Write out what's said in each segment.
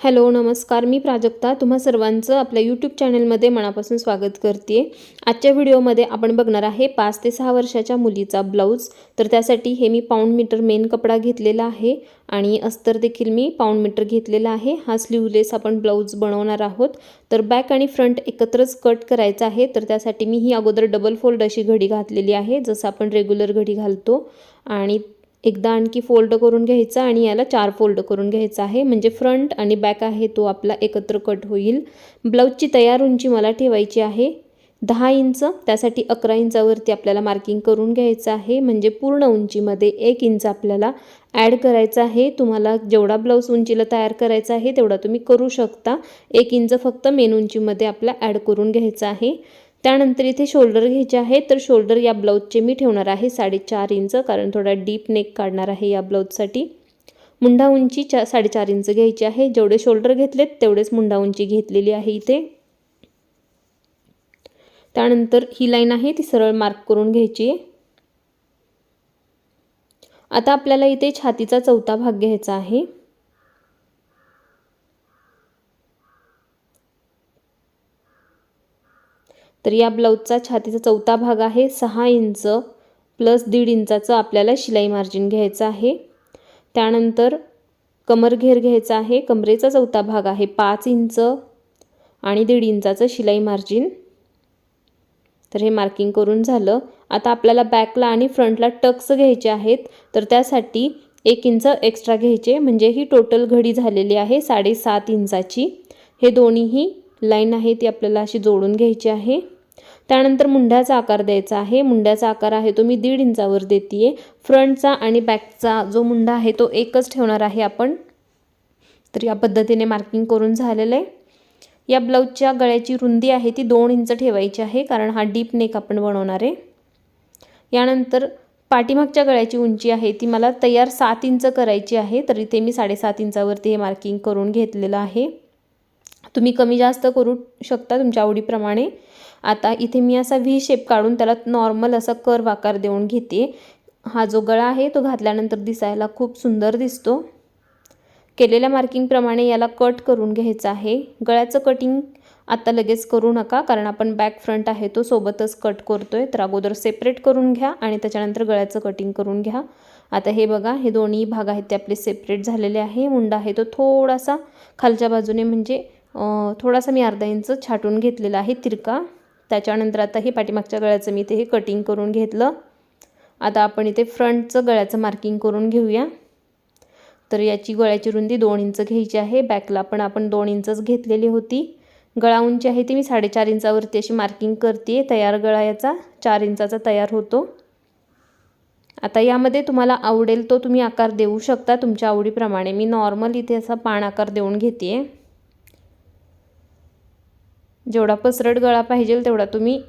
Hello नमस्कार, मी प्राजक्ता तुम्हा सर्वांचं आपल्या यूट्यूब चॅनलमध्ये मनापासून स्वागत करते। आजच्या व्हिडिओमध्ये आपण बघणार आहे 5 ते 6 वर्षाच्या मुलीचा ब्लाऊज। तर त्यासाठी हे मी पाऊण मीटर मेन कपडा घेतलेला आहे आणि अस्तर देखील मी पाऊण मीटर घेतलेला आहे। हा स्लीवलेस आपण ब्लाऊज बनवणार आहोत। तर बॅक आणि फ्रंट एकत्रच कट करायचा आहे। तर त्यासाठी मी ही अगोदर डबल फोल्ड अशी घडी घातलेली आहे, जसं आपण रेग्युलर घडी घालतो। आणि एकदा आणखी फोल्ड करून घ्यायचा आणि याला 4 फोल्ड करून घ्यायचा आहे, म्हणजे फ्रंट आणि बॅक आहे तो आपला एकत्र कट होईल। ब्लाऊजची तयार उंची मला ठेवायची आहे 10 इंच। त्यासाठी 11 इंचावरती आपल्याला मार्किंग करून घ्यायचं आहे, म्हणजे पूर्ण उंचीमध्ये 1 इंच आपल्याला ॲड करायचा आहे। तुम्हाला जेवढा ब्लाऊज उंचीला तयार करायचा आहे तेवढा तुम्ही करू शकता। 1 इंच फक्त मेन उंचीमध्ये आपला ॲड करून घ्यायचा आहे। त्यानंतर इथे शोल्डर घ्यायचे आहे। तर शोल्डर या ब्लाऊजचे मी ठेवणार आहे 4.5 इंच, कारण थोडा डीप नेक काढणार आहे या ब्लाऊजसाठी। मुंडा उंची 4.5 इंच घ्यायची आहे। जेवढे शोल्डर घेतलेत तेवढेच मुंडा उंची घेतलेली आहे इथे। त्यानंतर ही लाईन आहे ती सरळ मार्क करून घ्यायची आहे। आता आपल्याला इथे छातीचा चौथा भाग घ्यायचा आहे। तर या ब्लाऊजचा छातीचा चौथा भाग आहे 6 इंच प्लस 1.5 इंचाचं आपल्याला शिलाई मार्जिन घ्यायचं आहे। त्यानंतर कमर घेर घ्यायचा आहे। कमरेचा चौथा भाग आहे 5 इंच आणि 1.5 इंचाचं शिलाई मार्जिन। तर हे मार्किंग करून झालं। आता आपल्याला बॅकला आणि फ्रंटला टक्स घ्यायचे आहेत। तर त्यासाठी 1 इंच एक्स्ट्रा घ्यायचे, म्हणजे ही टोटल घडी झालेली आहे 7.5 इंचाची। हे दोन्हीही लाईन आहे ती आपल्याला अशी जोडून घ्यायची आहे। त्यानंतर मुंड्याचा आकार द्यायचा आहे। मुंड्याचा आकार आहे तो मी 1.5 इंचावर देते। फ्रंटचा आणि बॅकचा जो मुंडा आहे तो एकच ठेवणार आहे आपण। तर या पद्धतीने मार्किंग करून झालेलं आहे। या ब्लाऊजच्या गळ्याची रुंदी आहे ती 2 इंच ठेवायची आहे, कारण हा डीप नेक आपण बनवणार आहे। यानंतर पाठीमागच्या गळ्याची उंची आहे ती मला तयार 7 इंच करायची आहे। तर इथे मी 7.5 इंचावरती हे मार्किंग करून घेतलेलं आहे। तुम्ही कमी जास्त करू शकता तुमच्या आवडीप्रमाणे। आता इथे मी असा व्ही शेप काढून त्याला नॉर्मल असा कर्व आकार देऊन घेते। हा जो गळा आहे तो घातल्यानंतर दिसायला खूप सुंदर दिसतो। केलेल्या मार्किंग प्रमाणे याला कट करून घ्यायचं आहे। गळ्याचं कटिंग आता लगेच करू नका, कारण आपण बॅक फ्रंट आहे तो सोबतच कट करतोय। तर अगोदर सेपरेट करून घ्या आणि त्याच्यानंतर गळ्याचं कटिंग करून घ्या। आता हे बघा, हे दोन्ही भाग आहेत ते आपले सेपरेट झालेले आहे। मुंडा आहे तो थोडासा खालच्या बाजूने, म्हणजे थोडासा मी अर्धा इंच छाटून घेतलेला आहे तिरका। त्याच्यानंतर आता हे पाठीमागच्या गळ्याचं मी इथे हे कटिंग करून घेतलं। आता आपण इथे फ्रंटचं गळ्याचं मार्किंग करून घेऊया। तर याची गळ्याची रुंदी 2 इंच घ्यायची आहे। बॅकला पण आपण 2 इंचच घेतलेली होती। गळा उंची आहे ती मी 4.5 इंचावरती अशी मार्किंग करते। तयार गळा याचा 4 इंचाचा तयार होतो। आता यामध्ये तुम्हाला आवडेल तो तुम्ही आकार देऊ शकता तुमच्या आवडीप्रमाणे। मी नॉर्मल इथे असा पान आकार देऊन घेते। जेवढा पसरट गळा पाहिजे तेवढा तुम्ही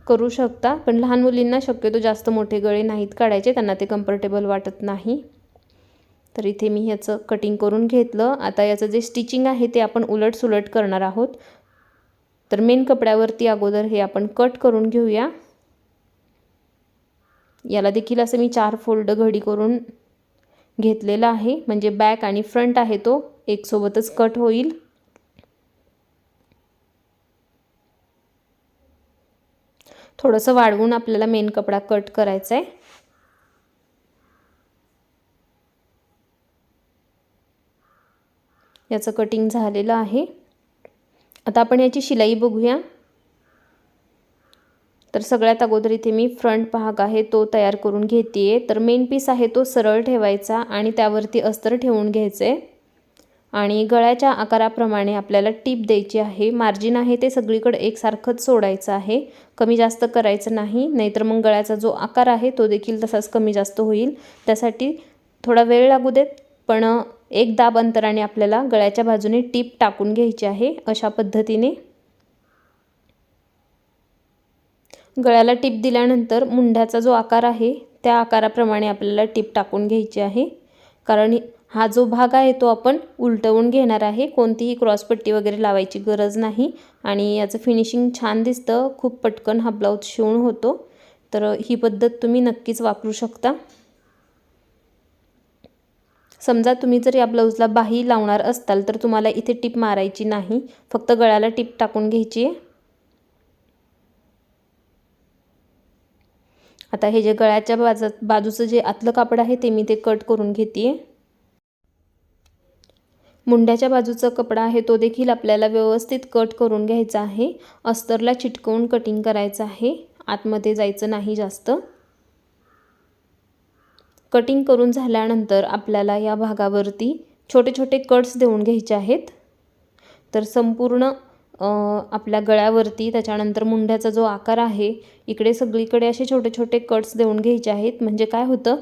करू शकता, पण लहान मुलींना शक्यतो जास्त मोठे गळे नाहीत काढायचे, त्यांना ते कम्फर्टेबल वाटत नाही। तर इथे मी ह्याचं कटिंग करून घेतलं। आता याचं जे स्टिचिंग आहे ते आपण उलट सुलट करणार आहोत। तर मेन कपड्यावरती अगोदर हे आपण कट करून घेऊया। याला देखील असं मी 4 फोल्ड घडी करून घेतलेला आहे, म्हणजे बॅक आणि फ्रंट आहे तो एक सोबतच कट होईल। थोडंसं वाढवून आपल्याला मेन कपडा कट करायचा आहे। याचं कटिंग झालेलं आहे। आता आपण याची शिलाई बघूया। तर सगळ्यात अगोदर इथे मी फ्रंट भाग आहे तो तयार करून घेते। तर मेन पीस आहे तो सरळ ठेवायचा आणि त्यावरती अस्तर ठेवून घ्यायचे आणि गळ्याच्या आकाराप्रमाणे आपल्याला टीप द्यायची आहे। मार्जिन आहे ते सगळीकडे एकसारखंच सोडायचं आहे, कमी जास्त करायचं नाही, नाहीतर मग गळ्याचा जो आकार आहे तो देखील तसाच कमी जास्त होईल। त्यासाठी थोडा वेळ लागू देत, पण एक दाब अंतराने आपल्याला गळ्याच्या बाजूने टीप टाकून घ्यायची आहे। अशा पद्धतीने गळ्याला टीप दिल्यानंतर मुंड्याचा जो आकार आहे त्या आकाराप्रमाणे आपल्याला टीप टाकून घ्यायची आहे, कारण हा जो भाग आहे तो आपण उलटवून घेणार आहे। कोणतीही क्रॉसपट्टी वगैरे लावायची गरज नाही आणि याचं फिनिशिंग छान दिसतं। खूप पटकन हा ब्लाऊज शिवून होतो। तर ही पद्धत तुम्ही नक्कीच वापरू शकता। समजा तुम्ही जर या ब्लाऊजला बाही लावणार असताल तर तुम्हाला इथे टिप मारायची नाही, फक्त गळ्याला टिप टाकून घ्यायची आहे। आता हे जे गळ्याच्या बाजूचं जे आतलं कापड आहे ते मी ते कट करून घेते। मुंड्याच्या बाजूचा कपडा आहे तो देखील आपल्याला व्यवस्थित कट करून घ्यायचा आहे। अस्तरला चिटकवून कटिंग करायचं आहे, आतमध्ये जायचं नाही जास्त। कटिंग करून झाल्यानंतर आपल्याला या भागावरती छोटे छोटे कट्स देऊन घ्यायचे आहेत। तर संपूर्ण आपल्या गळ्यावरती त्याच्यानंतर मुंड्याचा जो आकार आहे इकडे सगळीकडे असे छोटे छोटे कट्स देऊन घ्यायचे आहेत। म्हणजे काय होतं,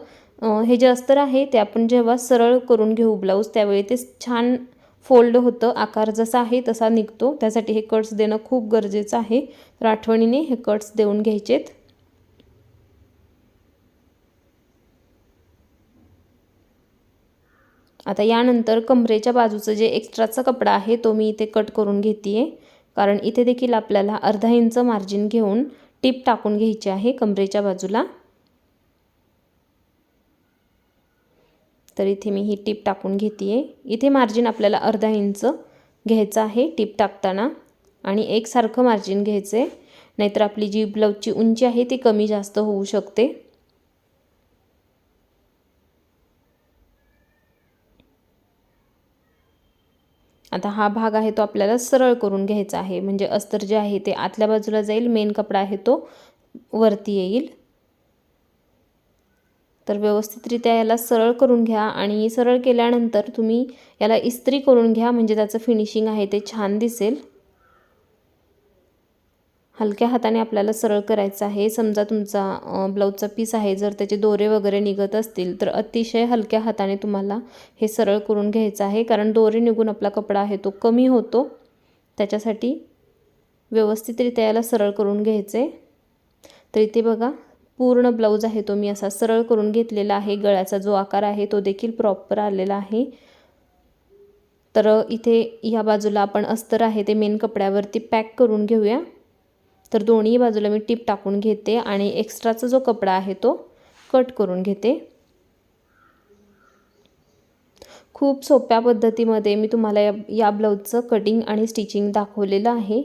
हे जे अस्तर आहे ते आपण जेव्हा सरळ करून घेऊ ब्लाऊज त्यावेळी ते छान फोल्ड होतं, आकार जसा आहे तसा निघतो। त्यासाठी हे कट्स देणं खूप गरजेचं आहे। तर आठवणीने हे कट्स देऊन घ्यायचेत। आता यानंतर कमरेच्या बाजूचं जे एक्स्ट्राचा कपडा आहे तो मी इथे कट करून घेते आहे, कारण इथे देखील आपल्याला अर्धा इंच मार्जिन घेऊन टिप टाकून घ्यायची आहे कमरेच्या बाजूला। तर इथे मी ही टिप टाकून घेते आहे। इथे मार्जिन आपल्याला अर्धा इंच घ्यायचं आहे टिप टाकताना, आणि एकसारखं मार्जिन घ्यायचं आहे, नाहीतर आपली जी ब्लाऊजची उंची आहे ती कमी जास्त होऊ शकते। आता हा भाग आहे तो आपल्याला सरळ करून घ्यायचा आहे, म्हणजे अस्तर जे आहे ते आतल्या बाजूला जाईल, मेन कपडा आहे तो वरती येईल। तर व्यवस्थितरित्या याला सरळ करून घ्या, आणि सरळ केल्यानंतर तुम्ही याला इस्त्री करून घ्या, म्हणजे त्याचं फिनिशिंग आहे ते छान दिसेल। हलक्या हाताने आपल्याला सरळ करायचं आहे। समजा तुमचा ब्लाऊजचा पीस आहे, जर त्याचे दोरे वगैरे निघत असतील तर अतिशय हलक्या हाताने तुम्हाला हे सरळ करून घ्यायचं आहे, कारण दोरे निघून आपला कपडा आहे तो कमी होतो। त्याच्यासाठी व्यवस्थितरित्या याला सरळ करून घ्यायचं आहे। तर इथे बघा पूर्ण ब्लाऊज आहे तो मी असा सरळ करून घेतलेला आहे। गळ्याचा जो आकार आहे तो देखील प्रॉपर आलेला आहे। तर इथे या बाजूला आपण अस्तर आहे ते मेन कपड्यावरती पॅक करून घेऊया। तर दोन्ही बाजूला मी टिप टाकून घेते आणि एक्स्ट्राचा जो कपडा आहे तो कट करून घेते। खूप सोप्या पद्धतीमध्ये मी तुम्हाला या ब्लाऊजचं कटिंग आणि स्टिचिंग दाखवलेलं आहे।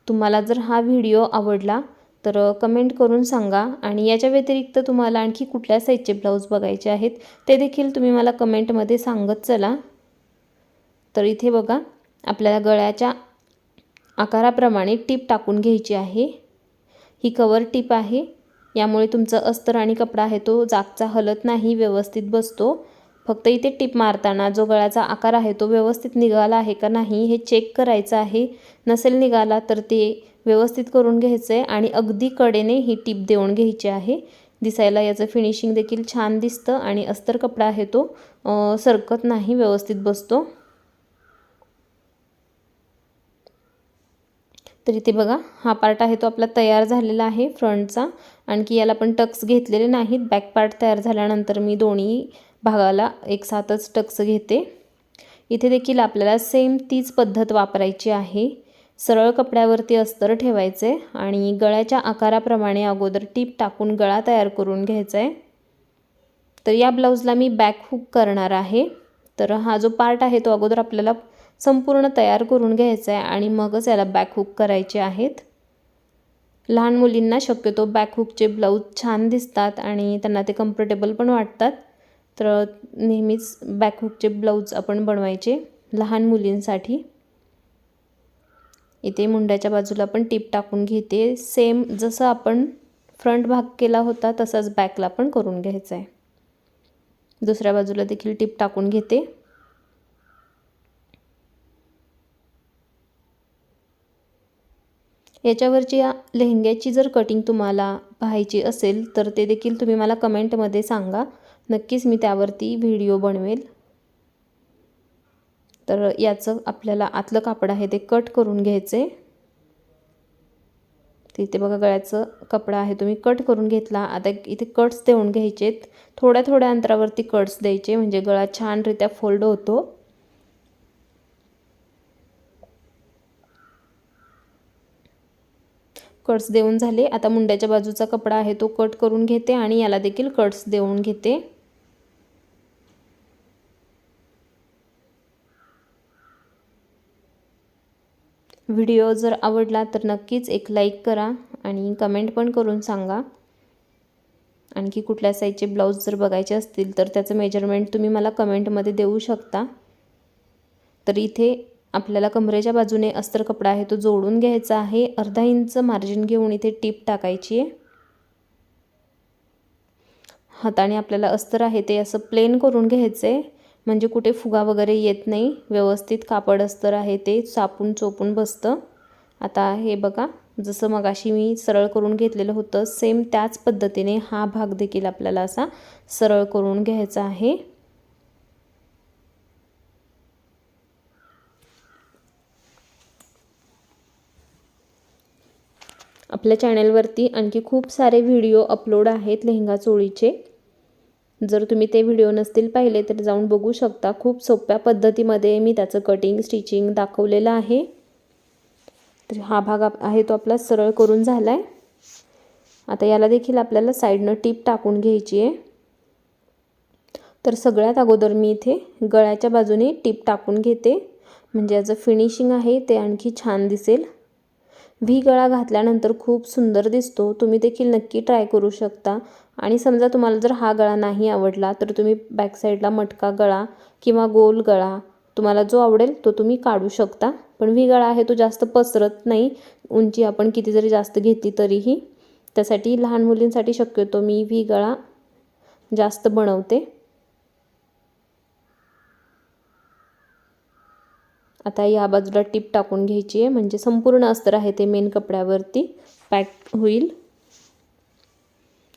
तुम्हाला जर हा व्हिडिओ आवडला तर कमेंट करून सांगा, आणि याच्या व्यतिरिक्त तुम्हाला आणखी कुठल्या साईजचे ब्लाऊज बघायचे आहेत ते देखील तुम्ही मला कमेंटमध्ये सांगत चला। तर इथे बघा आपल्याला गळ्याच्या आकाराप्रमाणे टिप टाकून घ्यायची आहे। ही कवर टिप आहे, यामुळे तुमचं अस्तर आणि कपडा आहे तो जागचा हलत नाही, व्यवस्थित बसतो। फक्त इथे टिप मारताना जो गळ्याचा आकार आहे तो व्यवस्थित निघाला आहे का नाही हे चेक करायचं आहे। नसेल निघाला तर ते व्यवस्थित करून घ्यायचं आहे, आणि अगदी कडेने ही टिप देऊन घ्यायची आहे। दिसायला याचं फिनिशिंग देखील छान दिसतं, आणि अस्तर कपडा आहे तो सरकत नाही, व्यवस्थित बसतो। तर इथे बघा हा पार्ट आहे तो आपला तयार झालेला आहे फ्रंटचा। आणखी याला पण टक्स घेतलेले नाहीत। बॅक पार्ट तयार झाल्यानंतर मी दोन्ही भागाला एक साथच टक्स घेते। इथे देखील आपल्याला सेम तीच पद्धत वापरायची आहे। सरळ कपड्यावरती अस्तर ठेवायचे आणि गळ्याच्या आकाराप्रमाणे अगोदर टिप टाकून गळा तयार करून घ्यायचा आहे। तर या ब्लाऊजला मी बॅक हुक करणार आहे। तर हा जो पार्ट आहे तो अगोदर आपल्याला संपूर्ण तयार करून घ्यायचा आहे, आणि मगच याला बॅक हुक करायचे आहेत। लहान मुलींना शक्यतो बॅक हुकचे ब्लाऊज छान दिसतात आणि त्यांना ते कम्फर्टेबल पण वाटतात। तर नेहमीच बॅक हुकचे ब्लाऊज आपण बनवायचे लहान मुलींसाठी। इथे मुंड्याच्या बाजूला पण टिप टाकून घेते। सेम जसं आपण फ्रंट भाग केला होता तसाच बॅकला पण करून घ्यायचा आहे। दुसऱ्या बाजूला देखील टिप टाकून घेते। याच्यावरची या लेहंग्याची जर कटिंग तुम्हाला पाहायची असेल तर ते देखील तुम्ही मला कमेंटमध्ये सांगा, नक्कीच मी त्यावरती व्हिडिओ बनवेल। तर याचं आपल्याला आतलं कापड आहे ते कट करून घ्यायचे। तिथे बघा गळ्याचं कपडा आहे तुम्ही कट करून घेतला। आता इथे कट्स देऊन घ्यायचेत, थोड्या थोड्या अंतरावरती कट्स द्यायचे, म्हणजे गळा छानरित्या फोल्ड होतो। कट्स देऊन झाले। आता मुंड्याच्या बाजूचा कपडा आहे तो कट करून घेते आणि याला देखील कट्स देऊन घेते। व्हिडिओ जर आवडला तर नक्कीच एक लाईक करा आणि कमेंट पण करून सांगा। आणखी कुठल्या साईजचे ब्लाऊज जर बघायचे असतील तर त्याचं मेजरमेंट तुम्ही मला कमेंटमध्ये देऊ शकता। तर इथे आपल्याला कमरेच्या बाजूने अस्तर कपडा आहे तो जोडून घ्यायचा आहे। अर्धा इंच मार्जिन घेऊन इथे टीप टाकायची आहे। हाताने आपल्याला अस्तर आहे ते असं प्लेन करून घ्यायचे, म्हणजे कुठे फुगा वगैरे येत नाही, व्यवस्थित कापड अस्तर आहे ते चापून चोपून बसतं। आता हे बघा, जसं मगाशी मी सरळ करून घेतलेलं होतं सेम त्याच पद्धतीने हा भाग देखील आपल्याला असा सरळ करून घ्यायचा आहे। आपल्या चॅनलवरती आणखी खूप सारे व्हिडिओ अपलोड आहेत लेहंगा चोळीचे। जर तुम्ही ते व्हिडिओ नसतील पाहिले तर जाऊन बघू शकता। खूप सोप्या पद्धतीमध्ये मी त्याचं कटिंग स्टिचिंग दाखवलेलं आहे। तर हा भाग आहे तो आपला सरळ करून झालाय। आता याला देखील आपल्याला साइडनं टीप टाकून घ्यायची आहे। तर सगळ्यात अगोदर मी इथे गळ्याच्या बाजूने टीप टाकून घेते, म्हणजे याचं फिनिशिंग आहे ते आणखी छान दिसेल। व्ही गळा घातल्यानंतर खूप सुंदर दिसतो, तुम्ही देखील नक्की ट्राय करू शकता। आणि समजा तुम्हाला जर हा गळा नाही आवडला तर तुम्ही बॅक साईडला मटका गळा किंवा गोल गळा तुम्हाला जो आवडेल तो तुम्ही काढू शकता। पण व्ही गळा आहे तो जास्त पसरत नाही, उंची आपण किती जरी जास्त घेतली तरीही। त्यासाठी लहान मुलींसाठी शक्यतो मी व्ही गळा जास्त बनवते। आता या बाजूला टीप टाकून घ्यायची आहे, म्हणजे संपूर्ण अस्तर आहे ते मेन कपड्यावरती पॅक होईल।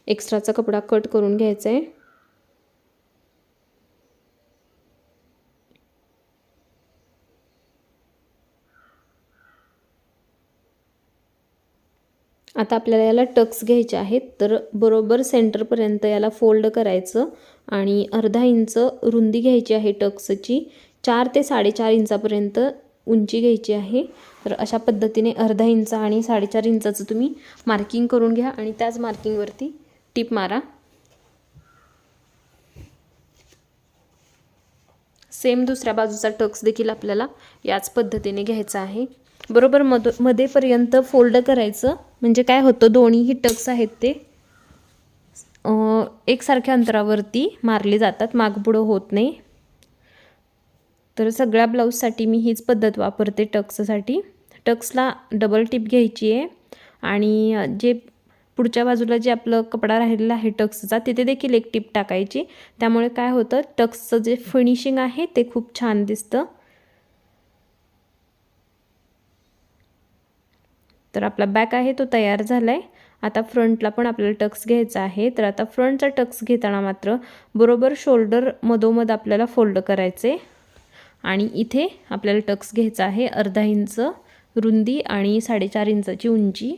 एक्स्ट्राचा कपडा कट करून घ्यायचा आहे। आता आपल्याला याला टक्स घ्यायचे आहेत, तर बरोबर सेंटरपर्यंत याला फोल्ड करायचं आणि अर्धा इंच रुंदी घ्यायची आहे टक्सची। 4 ते 4.5 इंचापर्यंत उंची घ्यायची आहे। तर अशा पद्धतीने अर्धा इंच आणि 4.5 इंचाचं तुम्ही मार्किंग करून घ्या आणि त्याच मार्किंगवरती टीप मारा। सेम दुसऱ्या बाजूचा टक्स देखील आपल्याला याच पद्धतीने घ्यायचा आहे। बरोबर मध्येपर्यंत फोल्ड करायचं, म्हणजे काय होतं दोन्हीही टक्स आहेत ते एकसारख्या अंतरावरती मारले जातात, मागपुढं होत नाही। तर सगळ्या ब्लाऊजसाठी मी हीच पद्धत वापरते टक्ससाठी। टक्सला डबल टिप घ्यायची आहे आणि जे पुढच्या बाजूला जे आपलं कपडा राहिलेला आहे टक्सचा तिथे देखील एक टिप टाकायची, त्यामुळे काय होतं टक्सचं जे फिनिशिंग आहे ते खूप छान दिसतं। तर आपला बॅक आहे तो तयार झालाय। आता फ्रंटला पण आपल्याला टक्स घ्यायचा आहे। तर आता फ्रंटचा टक्स घेताना मात्र बरोबर शोल्डर मधोमध आपल्याला फोल्ड करायचे आणि इथे आपल्याला टक्स घ्यायचा आहे अर्धा इंच रुंदी आणि 4.5 इंचाची उंची।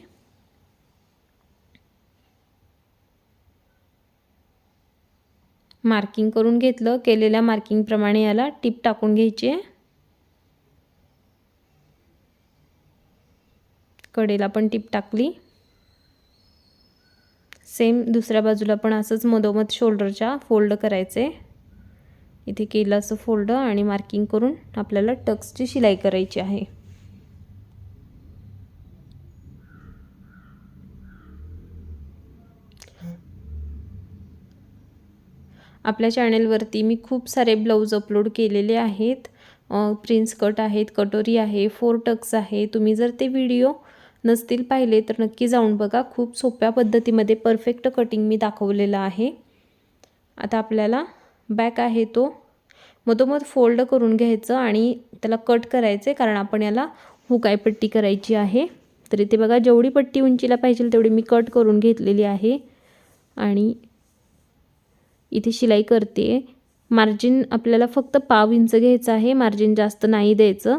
मार्किंग करून घेतलं, केलेल्या मार्किंग प्रमाणे याला टिप टाकून घ्यायची आहे। कडेला पण टिप टाकली। सेम दुसऱ्या बाजूला पण असंच मधोमध शोल्डरच्या फोल्ड करायचे। इथे केलं असं फोल्ड आणि मार्किंग करून आपल्याला टक्सची शिलाई करायची आहे। आपल्या चॅनलवरती मी खूप सारे ब्लाऊज अपलोड केलेले आहेत। प्रिन्स कट आहेत, कटोरी आहे, 4 टक्स आहे। तुम्ही जर ते व्हिडिओ नसतील पाहिले तर नक्की जाऊन बघा। खूप सोप्या पद्धतीमध्ये परफेक्ट कटिंग मी दाखवलेलं आहे। आता आपल्याला बॅक आहे तो मधोमध फोल्ड करून घ्यायचं आणि त्याला कट करायचे, कारण आपण याला हुकाई पट्टी करायची आहे। तर इथे बघा जेवढी पट्टी उंचीला पाहिजे तेवढी मी कट करून घेतलेली आहे आणि इथे शिलाई करते। मार्जिन आपल्याला फक्त पाव इंच घ्यायचं आहे, मार्जिन जास्त नाही द्यायचं।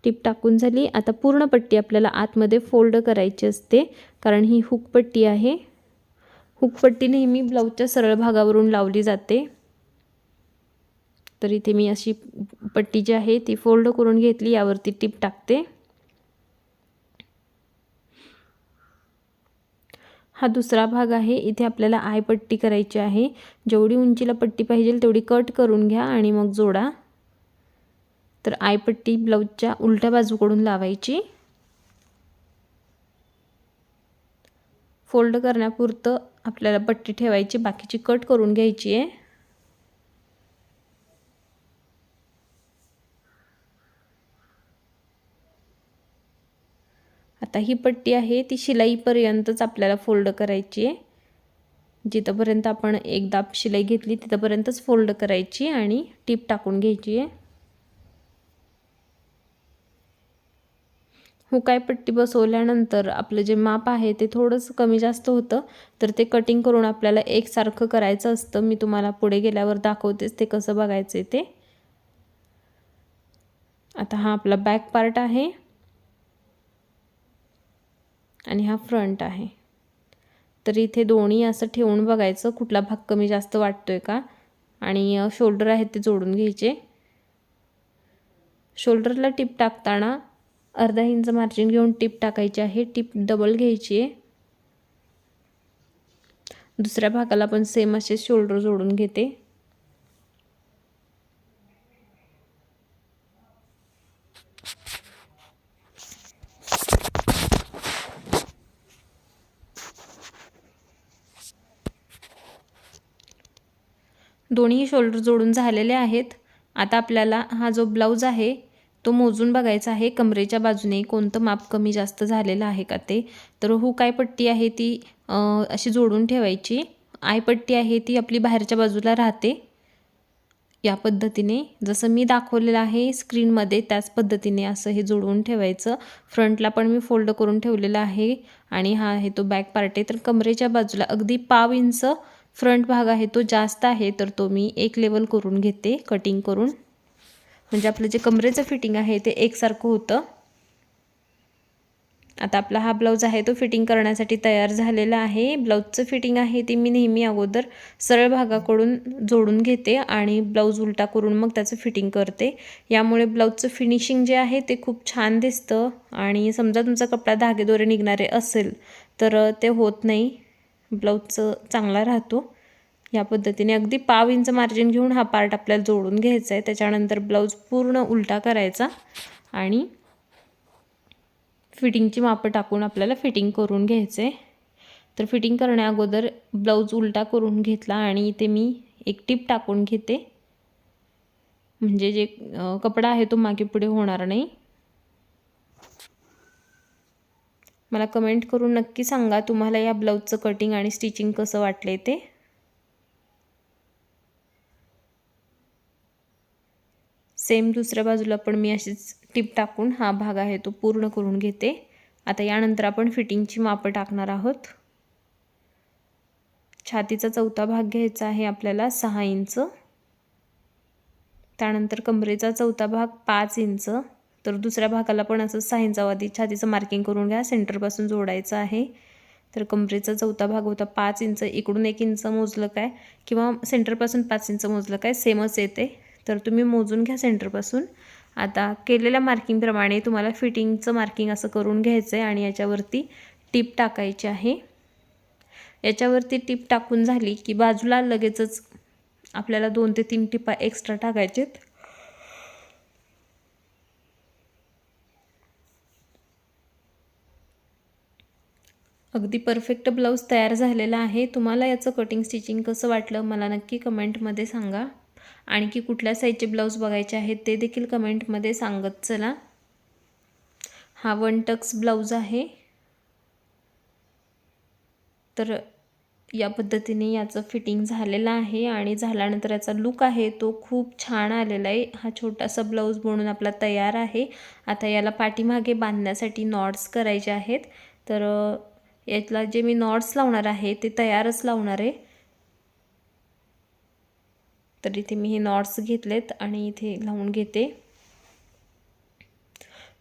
टिप टाकून झाली। आता पूर्ण पट्टी आपल्याला आतमध्ये फोल्ड करायची असते, कारण ही हुक पट्टी आहे। हुक पट्टी नेहमी ब्लाऊजच्या सरळ भागावरून लावली जाते। तर इथे मी अशी पट्टी जी आहे ती फोल्ड करून घेतली, यावरती टिप टाकते। हा दुसरा भाग आहे, इथे आपल्याला आय पट्टी करायची आहे। जेवढी उंचीला पट्टी पाहिजे तेवढी कट करून घ्या आणि मग जोडा। तर आयपट्टी ब्लाऊजच्या उलट्या बाजूकडून लावायची. फोल्ड करण्यापुरतं आपल्याला पट्टी ठेवायची, बाकीची कट करून घ्यायची आहे. आता ही पट्टी आहे ती शिलाईपर्यंतच आपल्याला फोल्ड करायची आहे. जिथपर्यंत आपण एकदा शिलाई घेतली तिथपर्यंतच फोल्ड करायची आणि टीप टाकून घ्यायची आहे. हुकाय पट्टी बसवल्यानंतर आपलं जे माप आहे ते थोडंसं कमी जास्त होतं, तर ते कटिंग करून आपल्याला एकसारखं करायचं असतं. मी तुम्हाला पुढे गेल्यावर दाखवतेच ते कसं बघायचं आहे ते. आता हा आपला बॅक पार्ट आहे आणि हा फ्रंट आहे. तर इथे दोन्ही असं ठेवून बघायचं कुठला भाग कमी जास्त वाटतोय का, आणि शोल्डर आहेत ते जोडून घ्यायचे. शोल्डरला टिप टाकताना अर्धा इंच मार्जिन घेऊन टिप टाकायची आहे. टिप डबल घ्यायची आहे. दुसऱ्या भागाला पण सेम असे शोल्डर जोडून घेते. दोन्ही शोल्डर जोडून झालेले आहेत. आता आपल्याला हा जो ब्लाऊज आहे तो मोजून बघायचा आहे कमरेच्या बाजूने कोणतं माप कमी जास्त झालेलं आहे का ते. तर हुकाय पट्टी आहे ती अशी जोडून ठेवायची. आयपट्टी आहे ती आपली बाहेरच्या बाजूला राहते. या पद्धतीने जसं मी दाखवलेलं आहे स्क्रीनमध्ये त्याच पद्धतीने असं हे जोडून ठेवायचं. फ्रंटला पण मी फोल्ड करून ठेवलेलं आहे आणि हा आहे तो बॅक पार्ट आहे. तर कमरेच्या बाजूला अगदी 1/2 इंच फ्रंट भाग आहे तो जास्त आहे, तर तो मी एक लेवल करून घेते कटिंग करून, म्हणजे आपलं जे कमरेचं फिटिंग आहे ते एकसारखं होतं. आता आपला हा ब्लाऊज आहे तो फिटिंग करण्यासाठी तयार झालेला आहे. ब्लाऊजचं फिटिंग आहे ते मी नेहमी अगोदर सरळ भागाकडून जोडून घेते आणि ब्लाऊज उलटा करून मग त्याचं फिटिंग करते. यामुळे ब्लाऊजचं फिनिशिंग जे आहे ते खूप छान दिसतं आणि समजा तुमचा कपडा धागेदोरे निघणारे असेल तर ते होत नाही, ब्लाऊजचं चांगला राहतो. या पद्धतीने अगदी 1/2 इंच मार्जिन घेऊन हा पार्ट आपल्याला जोडून घ्यायचा आहे. त्याच्यानंतर ब्लाऊज पूर्ण उलटा करायचा आणि फिटिंगची मापं टाकून आपल्याला फिटिंग करून घ्यायचं आहे. तर फिटिंग करण्या अगोदर ब्लाऊज उलटा करून घेतला आणि इथे मी एक टिप टाकून घेते, म्हणजे जे कपडा आहे तो मागे पुढे होणार नाही. मला कमेंट करून नक्की सांगा तुम्हाला या ब्लाऊजचं कटिंग आणि स्टिचिंग कसं वाटले ते. सेम दुसऱ्या बाजूला पण मी अशीच टिप टाकून हा भाग आहे तो पूर्ण करून घेते. आता यानंतर आपण फिटिंगची मापं टाकणार आहोत. छातीचा चौथा भाग घ्यायचा आहे आपल्याला 6 इंच. त्यानंतर कमरेचा चौथा भाग 5 इंच. तर दुसऱ्या भागाला पण असं 6 इंचावरती छातीचं मार्किंग करून घ्या. सेंटरपासून जोडायचं आहे. तर कमरेचा चौथा भाग होता 5 इंच. इकडून 1 इंच मोजलं काय किंवा सेंटरपासून 5 इंच मोजलं काय सेमच येते. तर तुम्ही मोजून घ्या सेंटरपासून. आता केलेल्या मार्किंगप्रमाणे तुम्हाला फिटिंगचं मार्किंग असं करून घ्यायचं आहे आणि याच्यावरती टिप टाकायची आहे. याच्यावरती टिप टाकून झाली की बाजूला लगेचच आपल्याला 2 ते 3 टिपा एक्स्ट्रा टाकायचेत. अगदी परफेक्ट ब्लाऊज तयार झालेला आहे. तुम्हाला याचं कटिंग स्टिचिंग कसं वाटलं मला नक्की कमेंटमध्ये सांगा. आणखी कुठल्या साईजचे ब्लाऊज बघायचे आहेत ते देखील कमेंटमध्ये सांगत चला. हा 1 टक्स ब्लाऊज आहे. तर या पद्धतीने याचं फिटिंग झालेलं आहे आणि झाल्यानंतर याचा लुक आहे तो खूप छान आलेला आहे. हा छोटासा ब्लाऊज बनवून आपला तयार आहे. आता याला पाठीमागे बांधण्यासाठी नॉट्स करायचे आहेत. तर यातला जे मी नॉट्स लावणार आहे ते तयारच लावणार आहे. तर इथे मी हे नॉट्स घेतलेत आणि इथे लावून घेते.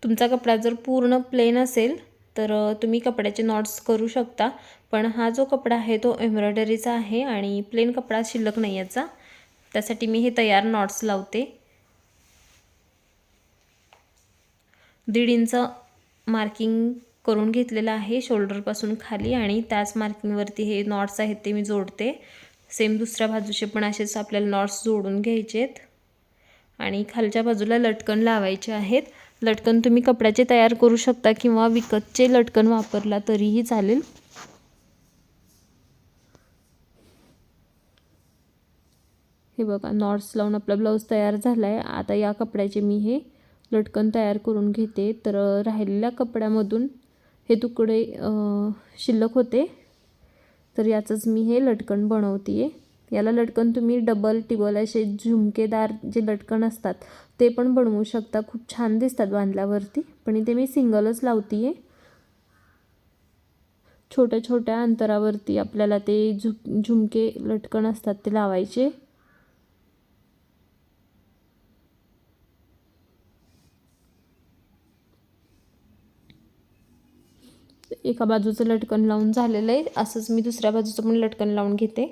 तुमचा कपडा जर पूर्ण प्लेन असेल तर तुम्ही कपड्याचे नॉट्स करू शकता, पण हा जो कपडा आहे तो एम्ब्रॉयडरीचा आहे आणि प्लेन कपडा शिल्लक नाही याचा, त्यासाठी मी हे तयार नॉट्स लावते. 1.5 इंच मार्किंग करून घेतलेलं आहे शोल्डरपासून खाली आणि त्याच मार्किंगवरती हे नॉट्स आहेत ते मी जोडते. सेम दुसऱ्या बाजूचे पण असेच आपल्याला नॉट्स जोडून घ्यायचे आहेत आणि खालच्या बाजूला लटकन लावायचे आहेत. लटकन तुम्ही कपड्याचे तयार करू शकता किंवा विकतचे लटकन वापरला तरीही चालेल. हे बघा, नॉट्स लावून आपला ब्लाऊज तयार झाला आहे. आता या कपड्याचे मी हे लटकन तयार करून घेते. तर राहिलेल्या कपड्यामधून हे तुकडे शिल्लक होते, तर याचंच मी हे लटकन बनवते आहे. याला लटकन तुम्ही डबल टिबल असे झुमकेदार जे लटकन असतात ते पण बनवू शकता. खूप छान दिसतात बांधल्यावरती, पण इथे मी सिंगलच लावते आहे. छोट्या छोट्या अंतरावरती आपल्याला ते झुमके लटकन असतात ते लावायचे. एका बाजूचं लटकन लावून झालेलं आहे. असंच मी दुसऱ्या बाजूचं पण लटकन लावून घेते.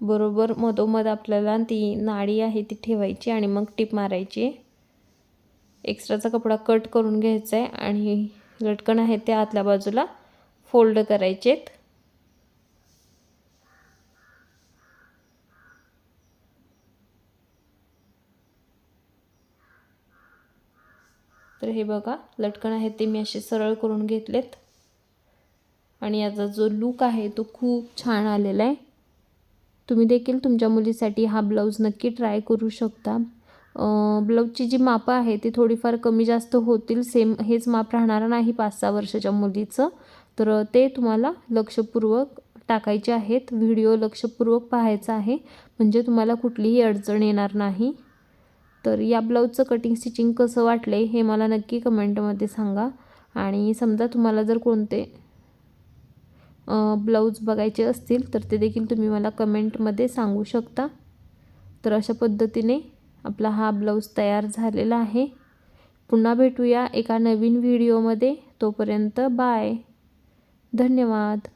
बरोबर मधोमध आपल्याला ती नाडी आहे ती ठेवायची आणि मग टीप मारायची. एक्स्ट्राचा कपडा कट करून घ्यायचा आहे आणि लटकन आहे ते आतल्या बाजूला फोल्ड करायचेत. तर हे बघा, लटकन आहे ते मी असे सरळ करून घेतलेत आणि याचा जो लूक आहे तो खूप छान आलेला आहे. तुम्ही देखील तुमच्या मुलीसाठी हा ब्लाऊज नक्की ट्राय करू शकता. ब्लाऊजची जी मापं आहे ती थोडीफार कमी जास्त होतील. सेम हेच माप राहणार नाही 5-6 वर्षाच्या मुलीचं. तर ते तुम्हाला लक्षपूर्वक टाकायचे आहेत. व्हिडिओ लक्षपूर्वक पाहायचा आहे, म्हणजे तुम्हाला कुठलीही अडचण येणार नाही. तर या ब्लाऊजचं कटिंग स्टिचिंग कसं वाटलं आहे हे मला नक्की कमेंटमध्ये सांगा. आणि समजा तुम्हाला जर कोणते ब्लाऊज बघायचे असतील तर ते देखील तुम्ही मला कमेंटमध्ये सांगू शकता. तर अशा पद्धतीने आपला हा ब्लाऊज तयार झालेला आहे. पुन्हा भेटूया एका नवीन व्हिडिओमध्ये. तोपर्यंत बाय. धन्यवाद.